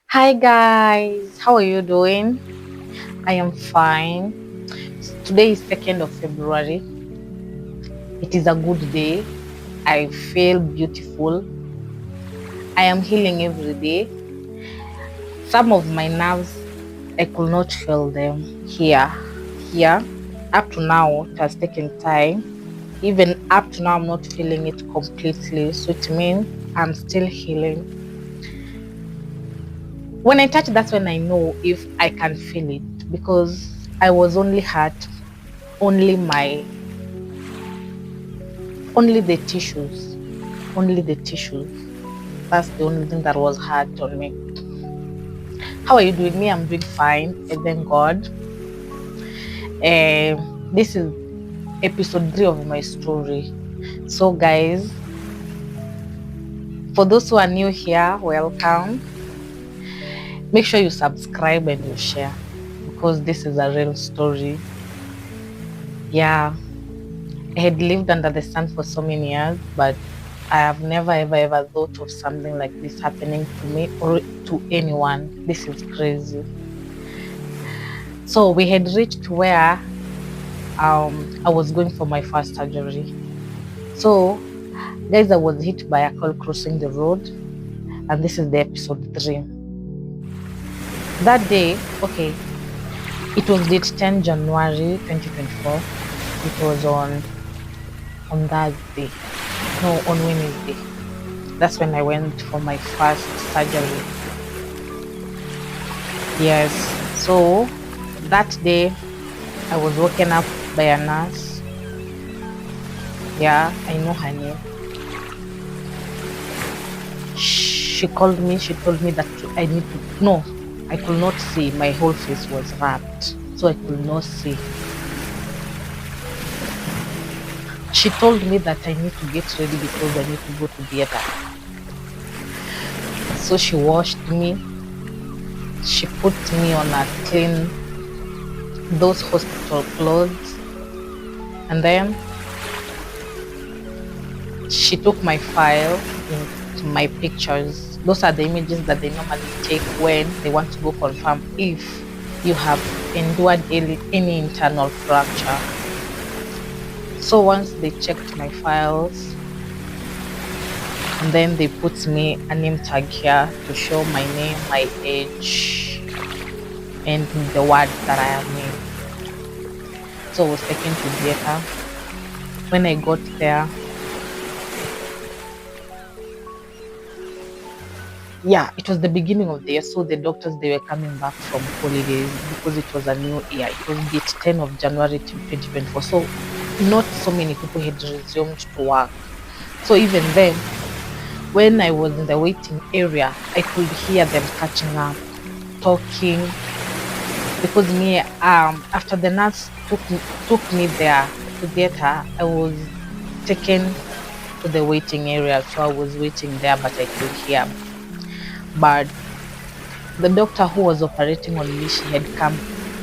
Hi guys, how are you doing? I am fine. Today is 2nd of February. It is a good day. I feel beautiful. I am healing every day. Some of my nerves, I could not feel them here. Up to now, it has taken time. Even up to now, I'm not feeling it completely. So it means I'm still healing. When I touch, that's when I know if I can feel it because I was only hurt, only my only the tissues, only the tissues. That's the only thing that was hard on me. How are you doing? Me, I'm doing fine. I thank God. This is episode 3 of my story. So, guys, for those who are new here, welcome. Make sure you subscribe and you share because this is a real story. Yeah, I had lived under the sun for so many years, but I have never ever thought of something like this happening to me or to anyone. This is crazy. So we had reached where I was going for my first surgery. So guys, I was hit by a car crossing the road, and this is the episode 3. That day, okay, it was date 10 January 2024. It was on Thursday. No, on Wednesday. That's when I went for my first surgery. Yes. So that day I was woken up by a nurse. Yeah, I know her name. She called me. She told me that I need to. No, I could not see. My whole face was wrapped, so I could not see. She told me that I need to get ready because I need to go to theater. So she washed me. She put me on a clean, those hospital clothes, and then she took my file into my pictures. Those are the images that they normally take when they want to go confirm if you have endured any internal fracture. So once they checked my files, and then they put me a name tag here to show my name, my age, and the ward that I am in. So I was taken to theater. When I got there, yeah, it was the beginning of the year, so the doctors, they were coming back from holidays because it was a new year. It was date 10 of January 2024, so not so many people had resumed to work. So even then, when I was in the waiting area, I could hear them catching up, talking, because me, after the nurse took me there to theater, I was taken to the waiting area, so I was waiting there, but I could hear. But the doctor who was operating on me, she had come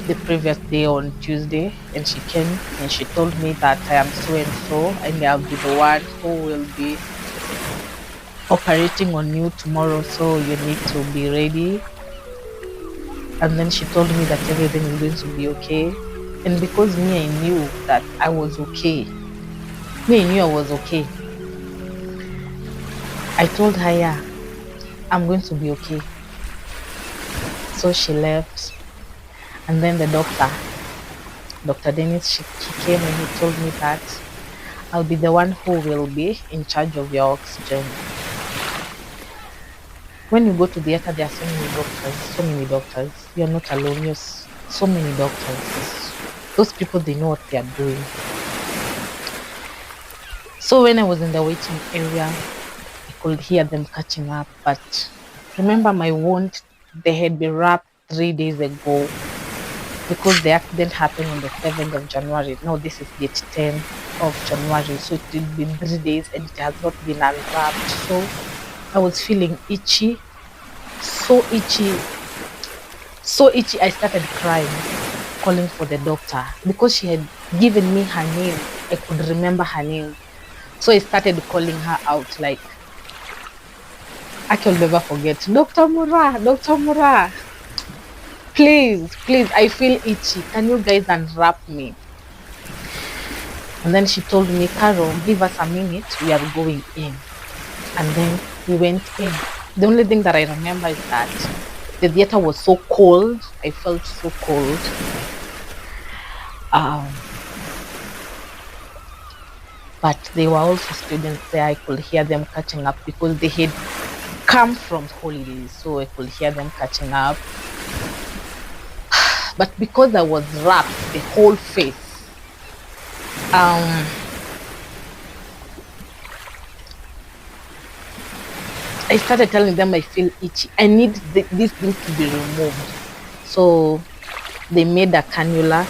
the previous day on Tuesday, and she came and she told me that I am so and so, and I'll be the one who will be operating on you tomorrow, so you need to be ready. And then she told me that everything is going to be okay. And because me, I knew that I was okay. Me, I knew I was okay. I told her, yeah, I'm going to be okay. So she left. And then the doctor, Dr. Dennis, he came and he told me that I'll be the one who will be in charge of your oxygen. When you go to theater, there are so many doctors, so many doctors. You're not alone, so many doctors. Those people, they know what they are doing. So when I was in the waiting area, I could hear them catching up. But remember, my wound, they had been wrapped 3 days ago because the accident happened on the 7th of January. No, this is date 10 of January. So it had been 3 days and it has not been unwrapped. So I was feeling itchy, so itchy, so itchy. I started crying, calling for the doctor because she had given me her name. I could remember her name. So I started calling her out, like, I'll never forget. Dr. Mura, please, I feel itchy. Can you guys unwrap me? And then she told me, Carol, give us a minute. We are going in. And then we went in. The only thing that I remember is that the theater was so cold. I felt so cold. But there were also students there. I could hear them catching up because they had come from holidays, so I could hear them catching up. But because I was wrapped the whole face, I started telling them I feel itchy. I need this thing to be removed. So they made a cannula,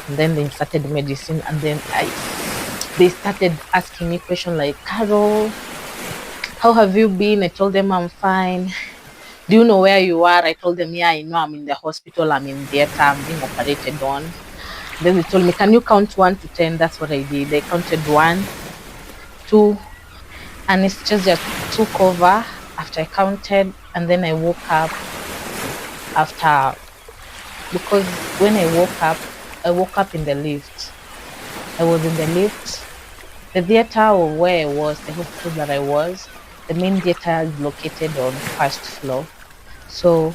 and then they inserted medicine, and then they started asking me questions like, Carol, how have you been? I told them I'm fine. Do you know where you are? I told them, yeah, I know I'm in the hospital, I'm in theater, I'm being operated on. Then they told me, can you count 1 to 10? That's what I did. I counted 1, 2, anesthesia took over after I counted, and then I woke up because when I woke up in the lift. I was in the lift. The theater or where I was, the hospital that I was, the main theater is located on 1st floor. So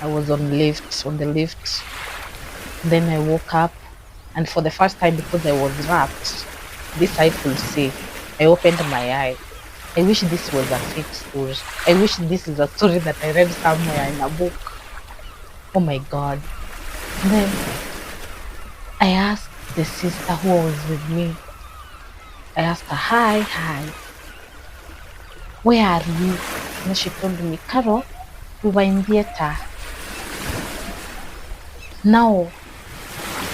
I was on the lift. Then I woke up, and for the first time, because I was wrapped, this I could see. I opened my eye. I wish this was a fake story. I wish this is a story that I read somewhere in a book. Oh my God. And then I asked the sister who was with me. I asked her, hi, where are you? And she told me, Carol, we were in theater. Now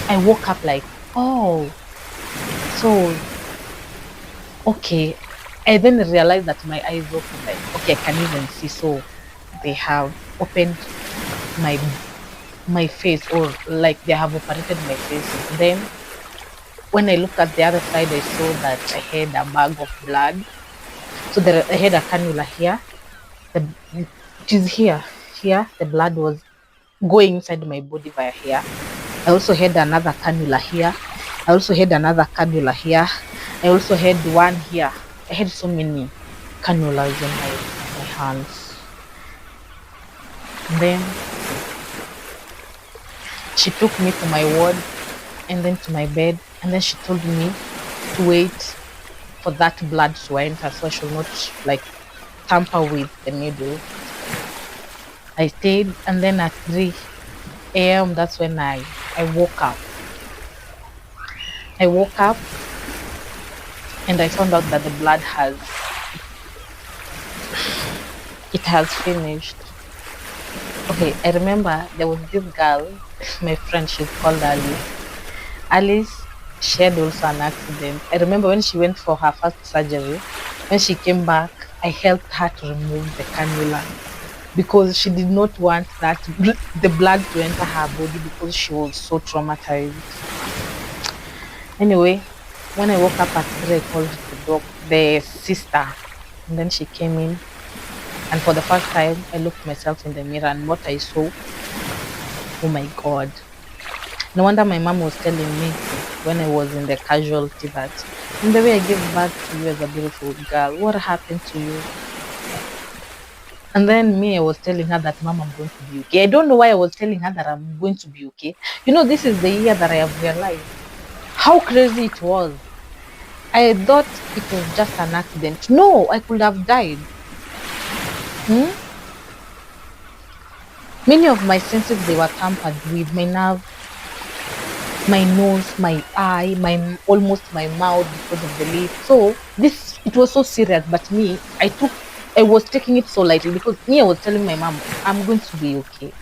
I woke up like, oh, so, okay. I then realized that my eyes opened, like, okay, I can even see. So they have opened my face, or like they have operated my face. And then when I looked at the other side, I saw that I had a bag of blood. So I had a cannula here. It is here. The blood was going inside my body via here. I also had another cannula here. I also had another cannula here. I also had one here. I had so many cannulas in my hands. And then she took me to my ward and then to my bed, and then she told me to wait for that blood to enter, so I should not like tamper with the needle. I stayed, and then at 3 a.m. that's when I woke up. I woke up and I found out that the blood has finished. Okay, I remember there was this girl, my friend, she's called Alice. She had also an accident. I remember when she went for her first surgery, when she came back, I helped her to remove the cannula because she did not want the blood to enter her body because she was so traumatized. Anyway, when I woke up at 3, I called the sister, and then she came in. And for the first time, I looked myself in the mirror, and what I saw, oh my God. No wonder my mom was telling me when I was in the casualty that, in the way I gave birth to you as a beautiful girl, what happened to you? And then I was telling her that, Mom, I'm going to be okay. I don't know why I was telling her that I'm going to be okay. You know, this is the year that I have realized how crazy it was. I thought it was just an accident. No, I could have died. Many of my senses, they were tampered with. My nerve, my nose, my eye, almost my mouth because of the lift. So it was so serious. But I was taking it so lightly because I was telling my mom, I'm going to be okay.